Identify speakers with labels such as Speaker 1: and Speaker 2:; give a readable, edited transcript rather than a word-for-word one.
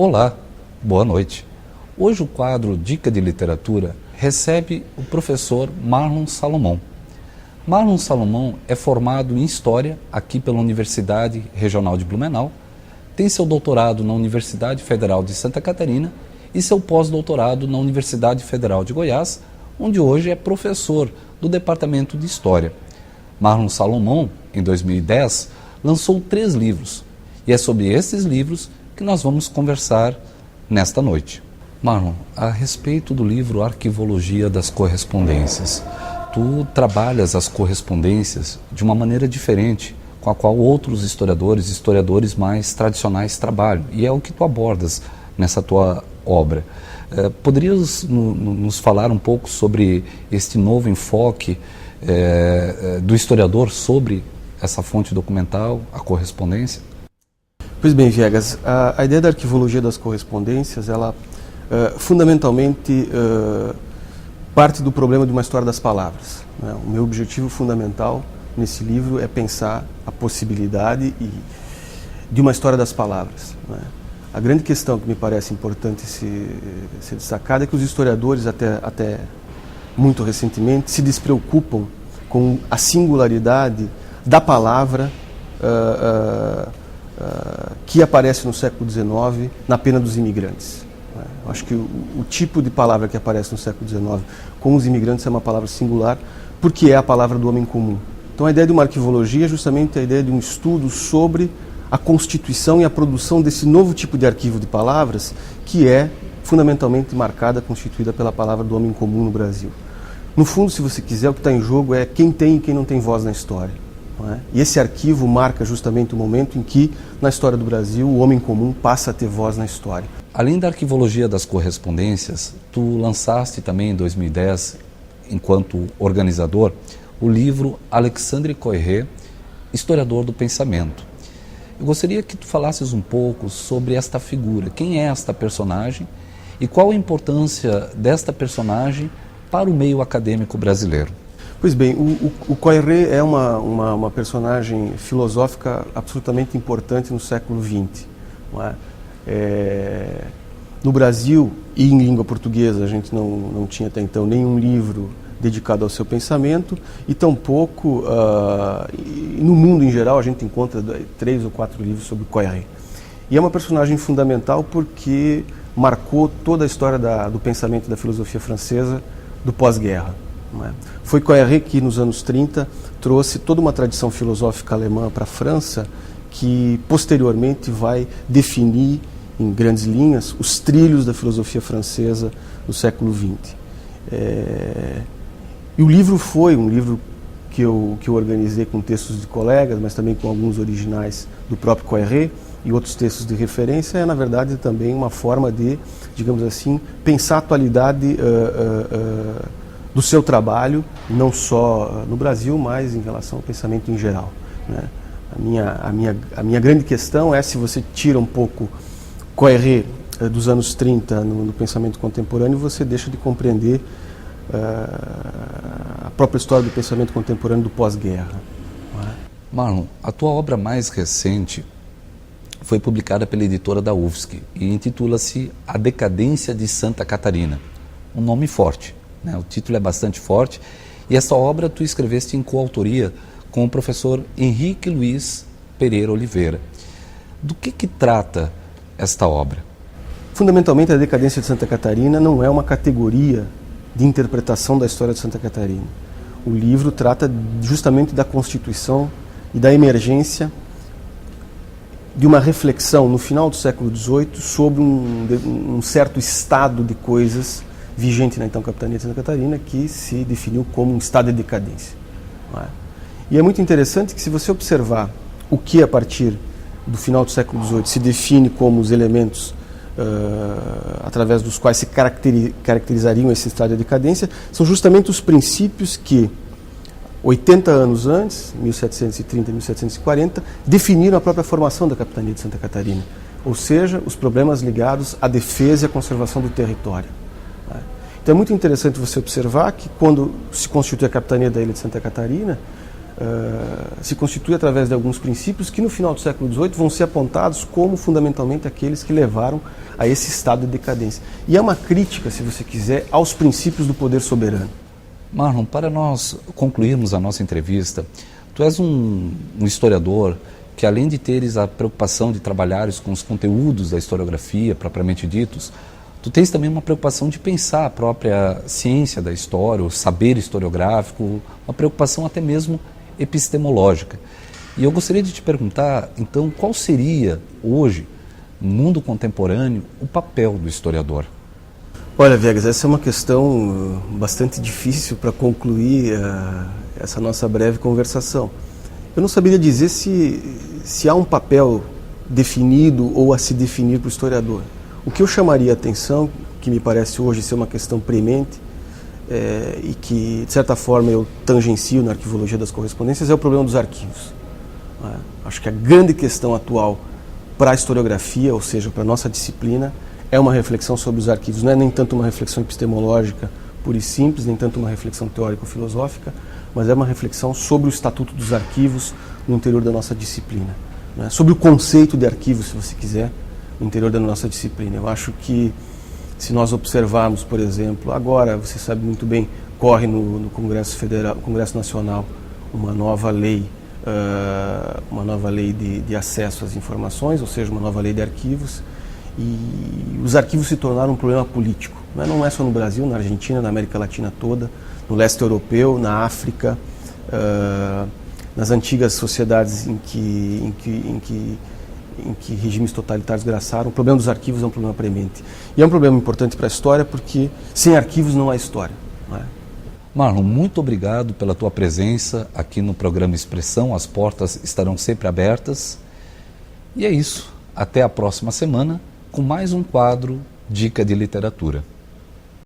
Speaker 1: Olá, boa noite. Hoje o quadro Dica de Literatura recebe o professor Marlon Salomão. Marlon Salomão é formado em História aqui pela Universidade Regional de Blumenau, tem seu doutorado na Universidade Federal de Santa Catarina e seu pós-doutorado na Universidade Federal de Goiás, onde hoje é professor do Departamento de História. Marlon Salomão, em 2010, lançou 3 livros, e é sobre esses livros que nós vamos conversar nesta noite. Marlon, a respeito do livro Arquivologia das Correspondências, tu trabalhas as correspondências de uma maneira diferente com a qual outros historiadores mais tradicionais trabalham, e é o que tu abordas nessa tua obra. Poderias nos falar um pouco sobre este novo enfoque do historiador sobre essa fonte documental, a correspondência?
Speaker 2: Pois bem, Viegas, a ideia da arquivologia das correspondências, ela fundamentalmente parte do problema de uma história das palavras, né? O meu objetivo fundamental nesse livro é pensar a possibilidade de uma história das palavras, né? A grande questão que me parece importante ser destacada é que os historiadores, até muito recentemente, se despreocupam com a singularidade da palavra que aparece no século XIX na pena dos imigrantes. Eu acho que o tipo de palavra que aparece no século XIX com os imigrantes é uma palavra singular, porque é a palavra do homem comum. Então a ideia de uma arquivologia é justamente a ideia de um estudo sobre a constituição e a produção desse novo tipo de arquivo de palavras, que é fundamentalmente marcada, constituída pela palavra do homem comum no Brasil. No fundo, se você quiser, o que está em jogo é quem tem e quem não tem voz na história. E esse arquivo marca justamente o momento em que, na história do Brasil, o homem comum passa a ter voz na história.
Speaker 1: Além da arquivologia das correspondências, tu lançaste também em 2010, enquanto organizador, o livro Alexandre Koyré, Historiador do Pensamento. Eu gostaria que tu falasses um pouco sobre esta figura, quem é esta personagem e qual a importância desta personagem para o meio acadêmico brasileiro.
Speaker 2: Pois bem, o Koyré é uma personagem filosófica absolutamente importante no século XX. Não é? No Brasil e em língua portuguesa a gente não tinha até então nenhum livro dedicado ao seu pensamento e tampouco no mundo em geral a gente encontra 3 ou 4 livros sobre Koyré. E é uma personagem fundamental porque marcou toda a história do pensamento da filosofia francesa do pós-guerra. Foi Koyré que nos anos 30 trouxe toda uma tradição filosófica alemã para a França que posteriormente vai definir em grandes linhas os trilhos da filosofia francesa do século XX. E o livro foi um livro que eu organizei com textos de colegas, mas também com alguns originais do próprio Koyré e outros textos de referência. É, na verdade, também uma forma de, digamos assim, pensar a atualidade do seu trabalho, não só no Brasil, mas em relação ao pensamento em geral, né? A minha grande questão é se você tira um pouco Koyré dos anos 30 no pensamento contemporâneo, você deixa de compreender a própria história do pensamento contemporâneo do pós-guerra.
Speaker 1: Marlon, a tua obra mais recente foi publicada pela editora da UFSC e intitula-se A Decadência de Santa Catarina. Um nome forte, né? O título é bastante forte e essa obra tu escreveste em coautoria com o professor Henrique Luiz Pereira Oliveira. Do que trata esta obra?
Speaker 2: Fundamentalmente, a decadência de Santa Catarina não é uma categoria de interpretação da história de Santa Catarina. O livro trata justamente da constituição e da emergência de uma reflexão no final do século XVIII sobre um certo estado de coisas vigente na então capitania de Santa Catarina, que se definiu como um estado de decadência. E é muito interessante que, se você observar o que a partir do final do século XVIII se define como os elementos através dos quais se caracterizariam esse estado de decadência, são justamente os princípios que 80 anos antes, 1730 e 1740, definiram a própria formação da capitania de Santa Catarina, ou seja, os problemas ligados à defesa e à conservação do território. Então é muito interessante você observar que, quando se constitui a capitania da ilha de Santa Catarina, se constitui através de alguns princípios que no final do século XVIII vão ser apontados como fundamentalmente aqueles que levaram a esse estado de decadência. E é uma crítica, se você quiser, aos princípios do poder soberano.
Speaker 1: Marlon, para nós concluirmos a nossa entrevista, tu és um historiador que, além de teres a preocupação de trabalhares com os conteúdos da historiografia propriamente ditos, tu tens também uma preocupação de pensar a própria ciência da história, o saber historiográfico, uma preocupação até mesmo epistemológica. E eu gostaria de te perguntar, então, qual seria hoje, no mundo contemporâneo, o papel do historiador?
Speaker 2: Olha, Viegas, essa é uma questão bastante difícil para concluir essa nossa breve conversação. Eu não saberia dizer se há um papel definido ou a se definir para o historiador. O que eu chamaria a atenção, que me parece hoje ser uma questão premente, e que, de certa forma, eu tangencio na arquivologia das correspondências, é o problema dos arquivos. Acho que a grande questão atual para a historiografia, ou seja, para a nossa disciplina, é uma reflexão sobre os arquivos. Não é nem tanto uma reflexão epistemológica pura e simples, nem tanto uma reflexão teórico-filosófica, mas é uma reflexão sobre o estatuto dos arquivos no interior da nossa disciplina. Sobre o conceito de arquivo, se você quiser, no interior da nossa disciplina. Eu acho que, se nós observarmos, por exemplo, agora, você sabe muito bem, corre no Congresso Federal, Congresso Nacional, uma nova lei de acesso às informações, ou seja, uma nova lei de arquivos, e os arquivos se tornaram um problema político. Não é só no Brasil, na Argentina, na América Latina toda, no leste europeu, na África, nas antigas sociedades em que regimes totalitários graçaram. O problema dos arquivos é um problema premente. E é um problema importante para a história, porque sem arquivos não há história. Não é?
Speaker 1: Marlon, muito obrigado pela tua presença aqui no programa Expressão. As portas estarão sempre abertas. E é isso. Até a próxima semana com mais um quadro Dica de Literatura.